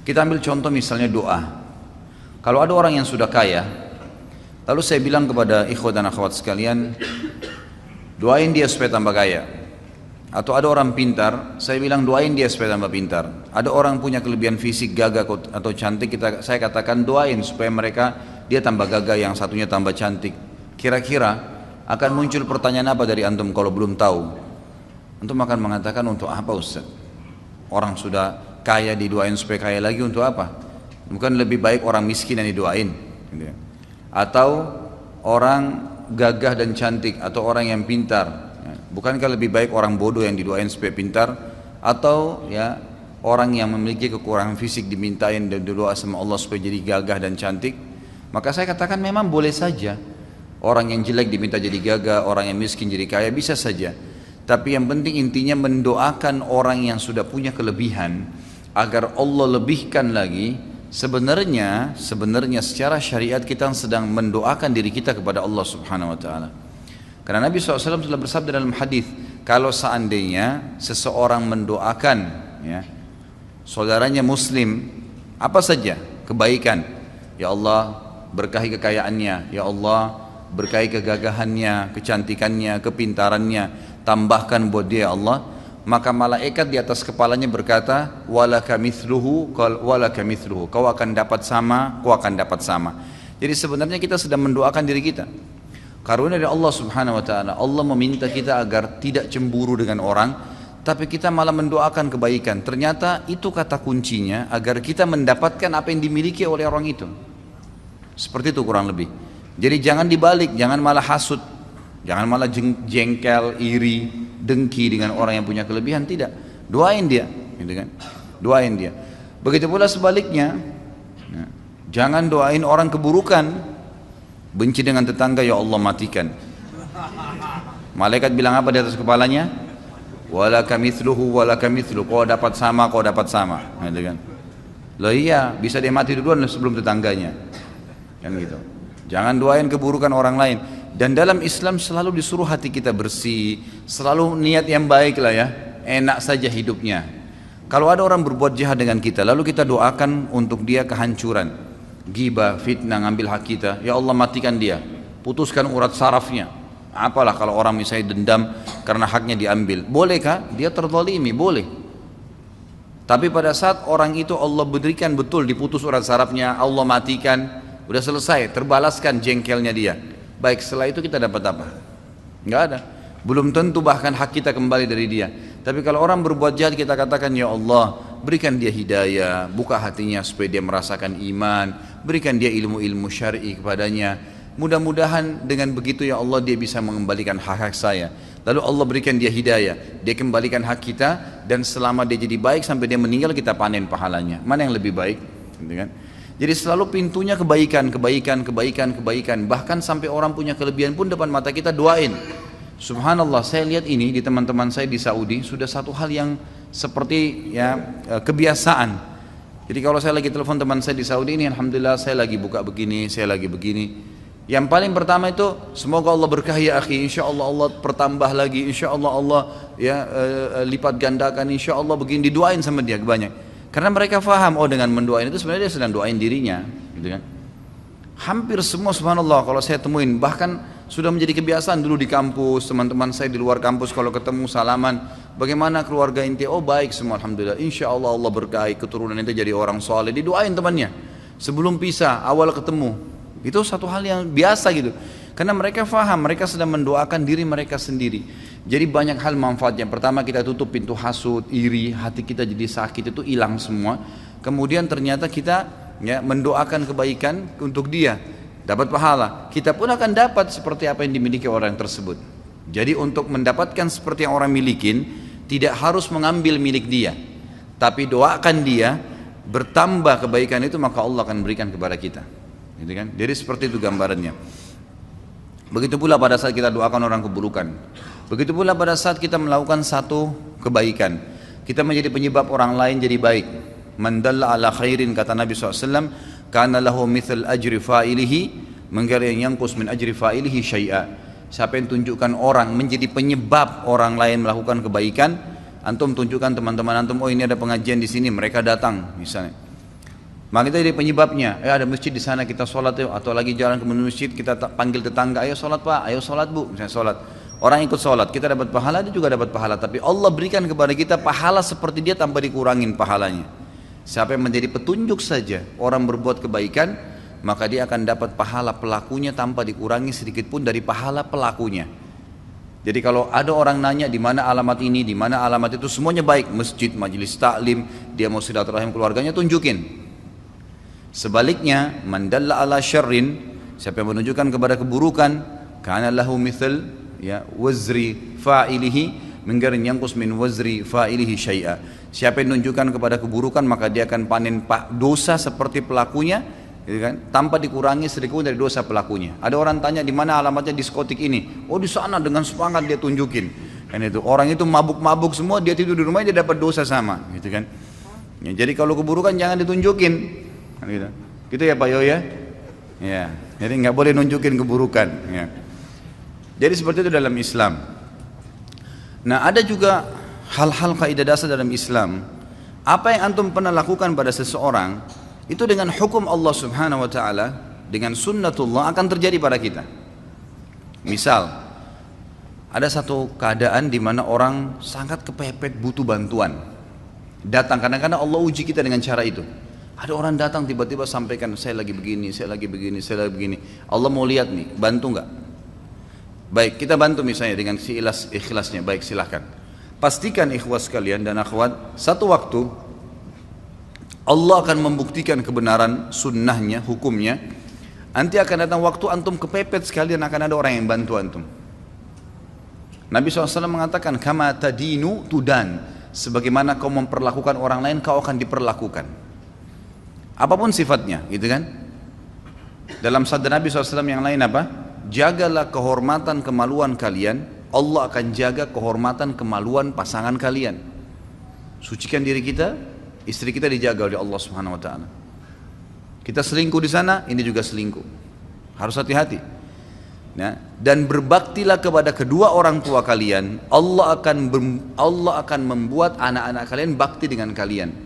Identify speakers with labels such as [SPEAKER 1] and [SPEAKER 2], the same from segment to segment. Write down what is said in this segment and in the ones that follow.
[SPEAKER 1] Kita ambil contoh misalnya doa. Kalau ada orang yang sudah kaya, lalu saya bilang kepada ikhwat dan akhwat sekalian, doain dia supaya tambah kaya. Atau ada orang pintar, saya bilang doain dia supaya tambah pintar. Ada orang punya kelebihan fisik, gagah atau cantik, saya katakan doain supaya dia tambah gagah, yang satunya tambah cantik. Kira-kira akan muncul pertanyaan apa dari antum kalau belum tahu? Antum akan mengatakan, untuk apa Ustaz? Orang sudah kaya didoain supaya kaya lagi untuk apa? Bukan lebih baik orang miskin yang didoain gitu ya. Atau orang gagah dan cantik, atau orang yang pintar, bukankah lebih baik orang bodoh yang didoain supaya pintar? Atau ya orang yang memiliki kekurangan fisik dimintain dan doa sama Allah supaya jadi gagah dan cantik? Maka saya katakan memang boleh saja orang yang jelek diminta jadi gagah, orang yang miskin jadi kaya, bisa saja. Tapi yang penting intinya mendoakan orang yang sudah punya kelebihan agar Allah lebihkan lagi. Sebenarnya secara syariat kita sedang mendoakan diri kita kepada Allah Subhanahu wa taala. Karena Nabi SAW telah bersabda dalam hadis, kalau seandainya seseorang mendoakan ya, saudaranya muslim apa saja kebaikan, ya Allah berkahi kekayaannya, ya Allah berkahi kegagahannya, kecantikannya, kepintarannya, tambahkan buat dia ya Allah, maka malaikat di atas kepalanya berkata, walaka mithluhu, kau akan dapat sama, kau akan dapat sama. Jadi sebenarnya kita sedang mendoakan diri kita. Karunia dari Allah Subhanahu wa taala, Allah meminta kita agar tidak cemburu dengan orang, tapi kita malah mendoakan kebaikan. Ternyata itu kata kuncinya agar kita mendapatkan apa yang dimiliki oleh orang itu. Seperti itu kurang lebih. Jadi jangan dibalik, jangan malah hasud, jangan malah jengkel, iri, dengki dengan orang yang punya kelebihan, tidak. Doain dia, gitu kan? Doain dia. Begitu pula sebaliknya, ya, jangan doain orang keburukan. Benci dengan tetangga, ya Allah matikan. Malaikat bilang apa di atas kepalanya? Walaka mithluhu walaka mithluhu, kau dapat sama, kau dapat sama, gitu kan? Loh iya, bisa dia mati duluan sebelum tetangganya, kan gitu. Jangan doain keburukan orang lain. Dan dalam Islam selalu disuruh hati kita bersih, selalu niat yang baik lah ya, enak saja hidupnya. Kalau ada orang berbuat jahat dengan kita, lalu kita doakan untuk dia kehancuran, ghibah, fitnah, ngambil hak kita, ya Allah matikan dia, putuskan urat sarafnya. Apalah kalau orang misalnya dendam karena haknya diambil, bolehkah? Dia terzalimi, boleh. Tapi pada saat orang itu Allah berikan betul, diputus urat sarafnya, Allah matikan, udah selesai, terbalaskan jengkelnya dia. Baik, setelah itu kita dapat apa? Enggak ada. Belum tentu bahkan hak kita kembali dari dia. Tapi kalau orang berbuat jahat, kita katakan, ya Allah berikan dia hidayah, buka hatinya supaya dia merasakan iman, berikan dia ilmu-ilmu syar'i kepadanya. Mudah-mudahan dengan begitu ya Allah dia bisa mengembalikan hak-hak saya. Lalu Allah berikan dia hidayah, dia kembalikan hak kita, dan selama dia jadi baik sampai dia meninggal kita panen pahalanya. Mana yang lebih baik? Gitu kan? Jadi selalu pintunya kebaikan, kebaikan, kebaikan, kebaikan. Bahkan sampai orang punya kelebihan pun depan mata kita doain. Subhanallah, saya lihat ini di teman-teman saya di Saudi sudah satu hal yang seperti ya kebiasaan. Jadi kalau saya lagi telepon teman saya di Saudi ini, alhamdulillah saya lagi buka begini, saya lagi begini. Yang paling pertama itu, semoga Allah berkahi ya akhi, insya Allah Allah pertambah lagi, insya Allah Allah ya lipat gandakan, insya Allah begini, didoain sama dia banyak. Karena mereka faham, oh dengan mendoain itu sebenarnya dia sedang doain dirinya, gitu kan. Hampir semua subhanallah kalau saya temuin, bahkan sudah menjadi kebiasaan dulu di kampus, teman-teman saya di luar kampus kalau ketemu salaman, bagaimana keluarga inti? Oh baik semua alhamdulillah, insya Allah Allah berkahi keturunan itu jadi orang soleh, didoain temannya sebelum pisah, awal ketemu. Itu satu hal yang biasa gitu, karena mereka faham, mereka sedang mendoakan diri mereka sendiri. Jadi banyak hal manfaatnya. Pertama kita tutup pintu hasud, iri, hati kita jadi sakit itu hilang semua. Kemudian ternyata kita ya mendoakan kebaikan untuk dia, dapat pahala. Kita pun akan dapat seperti apa yang dimiliki orang tersebut. Jadi untuk mendapatkan seperti yang orang milikin, tidak harus mengambil milik dia, tapi doakan dia, bertambah kebaikan itu maka Allah akan berikan kepada kita, gitu kan? Jadi seperti itu gambarannya. Begitu pula pada saat kita doakan orang keburukan, begitu pula pada saat kita melakukan satu kebaikan, kita menjadi penyebab orang lain jadi baik. Man dalla ala khairin, kata Nabi SAW, kana lahu mithal ajri fa'ilihi mengkari yang yangkus min ajri fa'ilihi syai'a. Siapa yang tunjukkan orang menjadi penyebab orang lain melakukan kebaikan, antum tunjukkan teman-teman antum, oh ini ada pengajian di sini, mereka datang misalnya, Maka kita jadi penyebabnya. Ada masjid di sana, kita sholat yuk. Atau lagi jalan ke masjid, kita panggil tetangga, ayo sholat pak, ayo sholat bu, misalnya sholat. Orang ikut sholat, kita dapat pahala, dia juga dapat pahala. Tapi Allah berikan kepada kita pahala seperti dia tanpa dikurangin pahalanya. Siapa yang menjadi petunjuk saja, orang berbuat kebaikan, maka dia akan dapat pahala pelakunya tanpa dikurangi sedikit pun dari pahala pelakunya. Jadi kalau ada orang nanya di mana alamat ini, di mana alamat itu, semuanya baik, masjid, majelis taklim, dia mau silaturahim keluarganya, tunjukin. Sebaliknya, man dalla ala syarrin, siapa yang menunjukkan kepada keburukan, kana lahu mithl ya wazri fa'ilihi min ghairi yanqus min wazri fa'ilihi syai'a. Siapa yang menunjukkan kepada keburukan, maka dia akan panen dosa seperti pelakunya, gitu kan? Tanpa dikurangi sedikit pun dari dosa pelakunya. Ada orang tanya di mana alamatnya diskotik ini? Oh di sana, dengan semangat dia tunjukin. Kan itu orang itu mabuk-mabuk semua, dia tidur di rumahnya dia dapat dosa sama, gitu kan? Ya, jadi kalau keburukan jangan ditunjukin. Gitu ya Pak Yoya? Ya, jadi nggak boleh nunjukin keburukan. Ya. Jadi seperti itu dalam Islam. Nah ada juga hal-hal kaidah dasar dalam Islam. Apa yang antum pernah lakukan pada seseorang, itu dengan hukum Allah Subhanahu Wa Taala, dengan sunnatullah akan terjadi pada kita. Misal, ada satu keadaan di mana orang sangat kepepet butuh bantuan. Datang, kadang-kadang Allah uji kita dengan cara itu. Ada orang datang tiba-tiba sampaikan, saya lagi begini, saya lagi begini, saya lagi begini. Allah mau lihat nih, bantu nggak? Baik, kita bantu misalnya dengan si ikhlasnya. Baik, silahkan. Pastikan ikhwas kalian dan akhwat, satu waktu Allah akan membuktikan kebenaran sunnahnya, hukumnya. Nanti akan datang waktu antum kepepet sekalian, akan ada orang yang bantu antum. Nabi SAW mengatakan, kama tadinu tudan, sebagaimana kau memperlakukan orang lain, kau akan diperlakukan. Apapun sifatnya, gitu kan? Dalam sabda Nabi SAW yang lain apa? Jagalah kehormatan kemaluan kalian, Allah akan jaga kehormatan kemaluan pasangan kalian. Sucikan diri kita, istri kita dijaga oleh Allah Subhanahu Wa Taala. Kita selingkuh di sana, ini juga selingkuh. Harus hati-hati. Nah, dan berbaktilah kepada kedua orang tua kalian. Allah akan membuat anak-anak kalian bakti dengan kalian.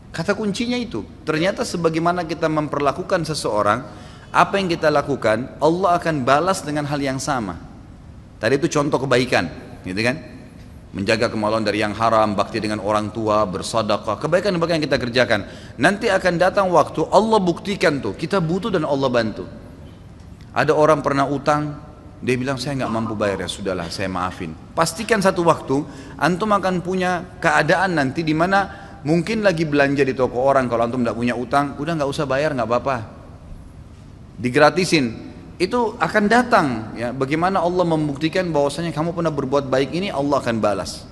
[SPEAKER 1] Kata kuncinya itu. Ternyata sebagaimana kita memperlakukan seseorang, apa yang kita lakukan, Allah akan balas dengan hal yang sama. Tadi itu contoh kebaikan, gitu kan? Menjaga kemaluan dari yang haram, bakti dengan orang tua, bersedekah, kebaikan-kebaikan yang kita kerjakan. Nanti akan datang waktu Allah buktikan tuh, kita butuh dan Allah bantu. Ada orang pernah utang, dia bilang saya nggak mampu bayar, ya sudahlah saya maafin. Pastikan satu waktu antum akan punya keadaan nanti di mana mungkin lagi belanja di toko orang, kalau antum tidak punya utang, udah nggak usah bayar, nggak apa-apa, digratisin. Itu akan datang, ya. Bagaimana Allah membuktikan bahwasanya kamu pernah berbuat baik ini, Allah akan balas.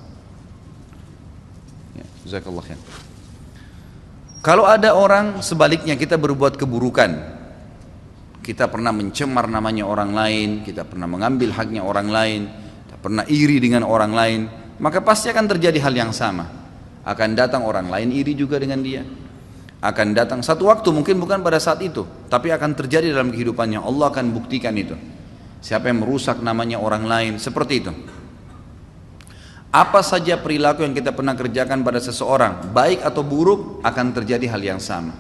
[SPEAKER 1] Ya, jazakallah khair. Kalau ada orang sebaliknya, kita berbuat keburukan, kita pernah mencemar namanya orang lain, kita pernah mengambil haknya orang lain, kita pernah iri dengan orang lain, maka pasti akan terjadi hal yang sama. Akan datang orang lain iri juga dengan dia. Akan datang satu waktu, mungkin bukan pada saat itu, tapi akan terjadi dalam kehidupannya. Allah akan buktikan itu. Siapa yang merusak namanya orang lain, seperti itu. Apa saja perilaku yang kita pernah kerjakan pada seseorang, baik atau buruk, akan terjadi hal yang sama.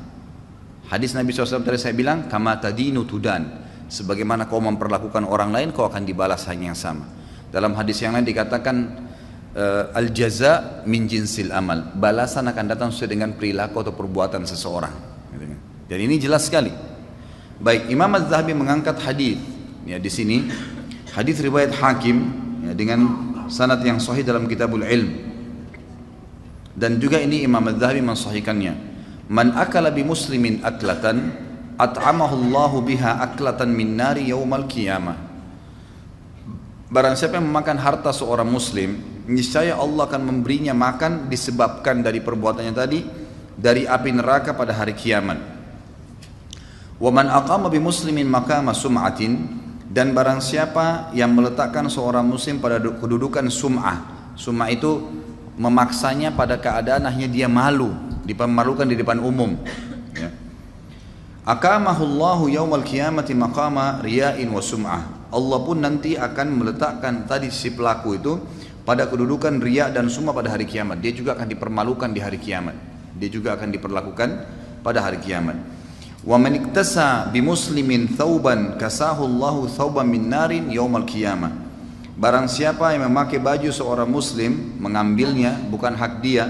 [SPEAKER 1] Hadis Nabi SAW tadi saya bilang, kama tadinu tudan, sebagaimana kau memperlakukan orang lain, kau akan dibalas hal yang sama. Dalam hadis yang lain dikatakan, al-jaza min jinsil amal, balasan akan datang sesuai dengan perilaku atau perbuatan seseorang. Dan ini jelas sekali. Baik, Imam Az-Zahabi mengangkat hadis, ya di sini hadis riwayat Hakim, ya, dengan sanad yang sahih dalam Kitabul Ilm. Dan juga ini Imam Az-Zahabi mensahihkannya. Man akala bi muslimin aklatan at'amahu Allahu biha aklatan min nari yaumal qiyamah. Barang siapa yang memakan harta seorang muslim, niscaya Allah akan memberinya makan disebabkan dari perbuatannya tadi dari api neraka pada hari kiamat. Wa man aqama bi muslimin maqama sum'atin, dan barang siapa yang meletakkan seorang muslim pada kedudukan sum'ah. Sum'ah itu memaksanya pada keadaan hanya dia malu, dipermalukan di depan umum, ya. Aqamahullahu yaumal qiyamati maqama riya'in wa sum'ah. Allah pun nanti akan meletakkan tadi si pelaku itu pada kedudukan riya dan sum'ah pada hari kiamat. Dia juga akan dipermalukan di hari kiamat. Dia juga akan diperlakukan pada hari kiamat. Wa man iktasa bimuslimin thawban kasahu Allahu thawban min narin yaumal qiyamah. Barang siapa yang memakai baju seorang muslim, mengambilnya bukan hak dia,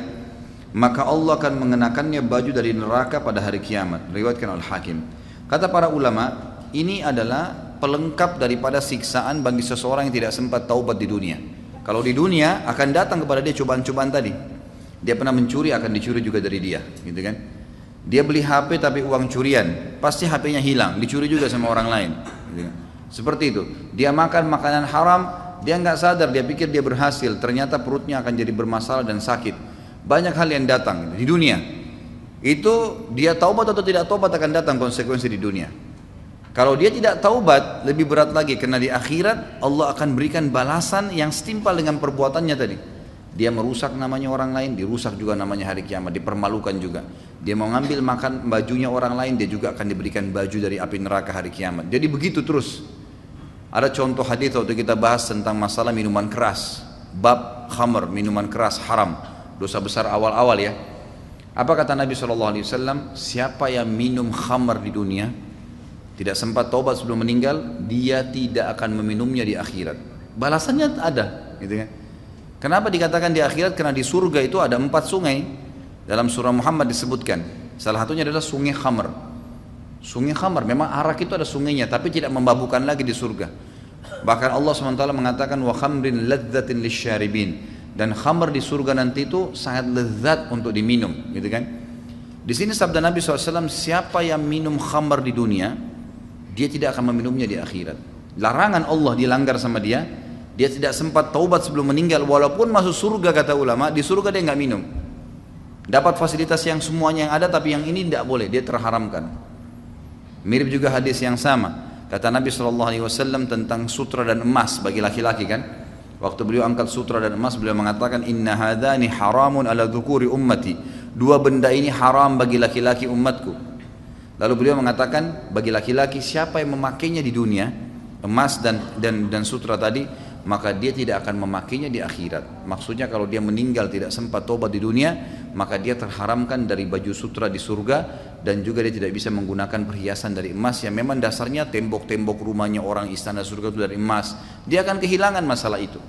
[SPEAKER 1] maka Allah akan mengenakannya baju dari neraka pada hari kiamat. Riwayatkan Al-Hakim. Kata para ulama, ini adalah pelengkap daripada siksaan bagi seseorang yang tidak sempat taubat di dunia. Kalau di dunia akan datang kepada dia cobaan-cobaan tadi. Dia pernah mencuri, akan dicuri juga dari dia, gitu kan? Dia beli HP tapi uang curian, pasti HP-nya hilang, dicuri juga sama orang lain. Gitu kan? Seperti itu. Dia makan makanan haram, dia nggak sadar, dia pikir dia berhasil, ternyata perutnya akan jadi bermasalah dan sakit. Banyak hal yang datang di dunia. Itu dia taubat atau tidak taubat akan datang konsekuensi di dunia. Kalau dia tidak taubat lebih berat lagi, karena di akhirat Allah akan berikan balasan yang setimpal dengan perbuatannya tadi. Dia merusak namanya orang lain, dirusak juga namanya hari kiamat, dipermalukan juga. Dia mau ngambil makan bajunya orang lain, dia juga akan diberikan baju dari api neraka hari kiamat. Jadi begitu terus. Ada contoh hadis waktu kita bahas tentang masalah minuman keras, bab khamr, minuman keras haram, dosa besar awal-awal ya. Apa kata Nabi SAW? Siapa yang minum khamar di dunia, tidak sempat taubat sebelum meninggal, dia tidak akan meminumnya di akhirat. Balasannya ada, gitu kan? Kenapa dikatakan di akhirat? Karena di surga itu ada 4 sungai. Dalam surah Muhammad disebutkan. Salah satunya adalah sungai khamar. Sungai khamar, memang arak itu ada sungainya, tapi tidak memabukkan lagi di surga. Bahkan Allah SWT mengatakan wa khamrin ladzatin lisyaribin. Dan khamr di surga nanti itu sangat lezat untuk diminum, gitu kan? Di sini sabda Nabi SAW, siapa yang minum khamr di dunia, dia tidak akan meminumnya di akhirat. Larangan Allah dilanggar sama dia, dia tidak sempat taubat sebelum meninggal, walaupun masuk surga kata ulama, di surga dia nggak minum. Dapat fasilitas yang semuanya yang ada, tapi yang ini tidak boleh, dia terharamkan. Mirip juga hadis yang sama, kata Nabi SAW tentang sutra dan emas bagi laki-laki kan? Waktu beliau angkat sutra dan emas, beliau mengatakan inna hadani haramun ala dzukuri ummati. 2 benda ini haram bagi laki-laki umatku. Lalu beliau mengatakan bagi laki-laki siapa yang memakainya di dunia, emas dan sutra tadi, maka dia tidak akan memakainya di akhirat. Maksudnya kalau dia meninggal tidak sempat tobat di dunia, maka dia terharamkan dari baju sutra di surga, dan juga dia tidak bisa menggunakan perhiasan dari emas yang memang dasarnya tembok-tembok rumahnya orang istana surga itu dari emas. Dia akan kehilangan masalah itu.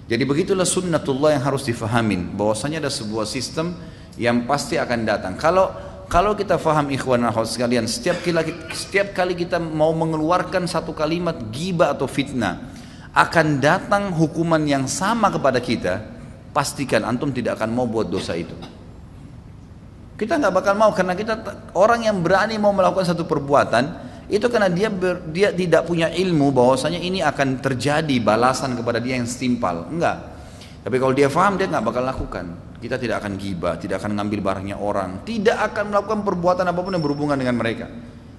[SPEAKER 1] Jadi begitulah sunnatullah yang harus difahamin, bahwasanya ada sebuah sistem yang pasti akan datang. Kalau kita faham ikhwan dan akhwat sekalian, setiap kali kita mau mengeluarkan satu kalimat ghibah atau fitnah, akan datang hukuman yang sama kepada kita. Pastikan antum tidak akan mau buat dosa itu. Kita nggak bakal mau, karena kita orang yang berani mau melakukan satu perbuatan itu karena dia tidak punya ilmu bahwasanya ini akan terjadi balasan kepada dia yang setimpal. Enggak. Tapi kalau dia faham, dia nggak bakal lakukan. Kita tidak akan ghibah, tidak akan ngambil barangnya orang, tidak akan melakukan perbuatan apapun yang berhubungan dengan mereka.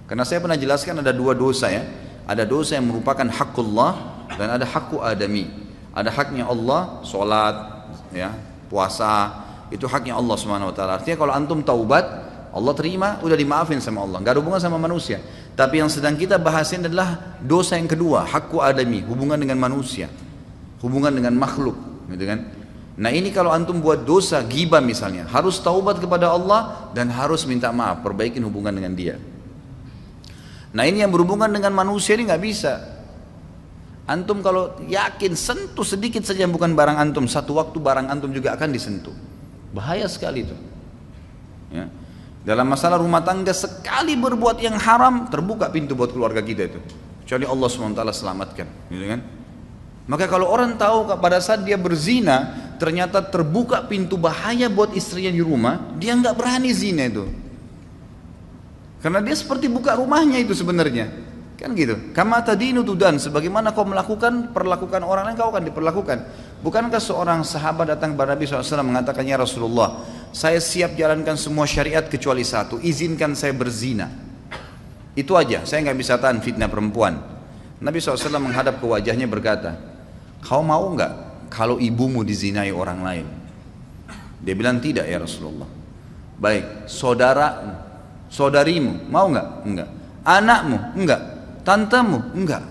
[SPEAKER 1] Karena saya pernah jelaskan ada 2 dosa ya. Ada dosa yang merupakan hakullah dan ada hakku adami. Ada haknya Allah, sholat, ya, puasa, itu haknya Allah SWT. Artinya kalau antum taubat, Allah terima, udah dimaafin sama Allah, nggak ada hubungan sama manusia. Tapi yang sedang kita bahasin adalah dosa yang kedua, hakku adami, hubungan dengan manusia, hubungan dengan makhluk, gitu kan? Nah ini kalau antum buat dosa ghibah misalnya, harus taubat kepada Allah dan harus minta maaf, perbaikin hubungan dengan dia. Nah ini yang berhubungan dengan manusia ini nggak bisa. Antum kalau yakin sentuh sedikit saja yang bukan barang antum, satu waktu barang antum juga akan disentuh. Bahaya sekali itu. Ya. Dalam masalah rumah tangga, sekali berbuat yang haram, terbuka pintu buat keluarga kita itu. Kecuali Allah SWT selamatkan, gitu kan? Maka kalau orang tahu pada saat dia berzina, ternyata terbuka pintu bahaya buat istrinya di rumah, dia nggak berani zina itu. Karena dia seperti buka rumahnya itu sebenarnya. Kan gitu. Kama tadinu tudan, sebagaimana kau melakukan, perlakukan orang lain, kau akan diperlakukan. Bukankah seorang sahabat datang kepada Nabi SAW mengatakan, ya Rasulullah, saya siap jalankan semua syariat kecuali satu, izinkan saya berzina. Itu aja, saya nggak bisa tahan fitnah perempuan. Nabi SAW menghadap ke wajahnya berkata, kau mau nggak kalau ibumu dizinai orang lain? Dia bilang tidak ya Rasulullah. Baik, saudarimu mau nggak? Enggak. Anakmu? Enggak. Tantamu? Enggak.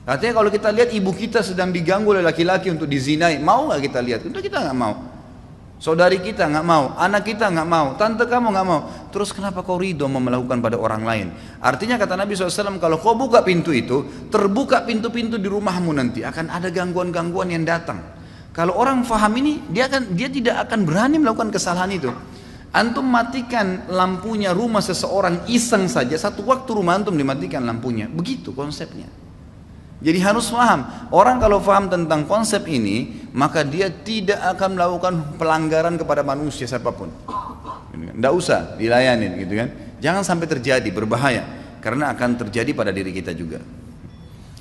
[SPEAKER 1] Artinya kalau kita lihat ibu kita sedang diganggu oleh laki-laki untuk dizinai, mau nggak kita lihat? Itu kita nggak mau. saudari kita nggak mau, anak kita nggak mau, tante kamu nggak mau. Terus kenapa kau ridho mau melakukan pada orang lain? Artinya kata Nabi SAW, kalau kau buka pintu itu, terbuka pintu-pintu di rumahmu nanti akan ada gangguan-gangguan yang datang. Kalau orang faham ini, dia tidak akan berani melakukan kesalahan itu. Antum matikan lampunya rumah seseorang iseng saja, satu waktu rumah antum dimatikan lampunya. Begitu konsepnya. Jadi harus paham, orang kalau paham tentang konsep ini, maka dia tidak akan melakukan pelanggaran kepada manusia siapapun. Tidak usah dilayanin gitu kan. Jangan sampai terjadi, berbahaya. Karena akan terjadi pada diri kita juga.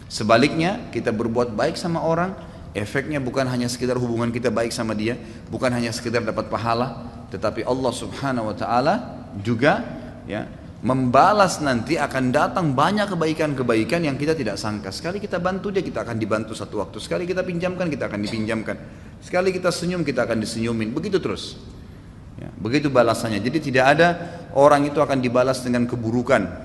[SPEAKER 1] Sebaliknya, kita berbuat baik sama orang, efeknya bukan hanya sekedar hubungan kita baik sama dia, bukan hanya sekedar dapat pahala, tetapi Allah Subhanahu wa taala juga ya membalas, nanti akan datang banyak kebaikan-kebaikan yang kita tidak sangka. Sekali kita bantu dia, kita akan dibantu satu waktu. Sekali kita pinjamkan, kita akan dipinjamkan. Sekali kita senyum, kita akan disenyumin. Begitu terus. Ya, begitu balasannya. Jadi tidak ada orang itu akan dibalas dengan keburukan.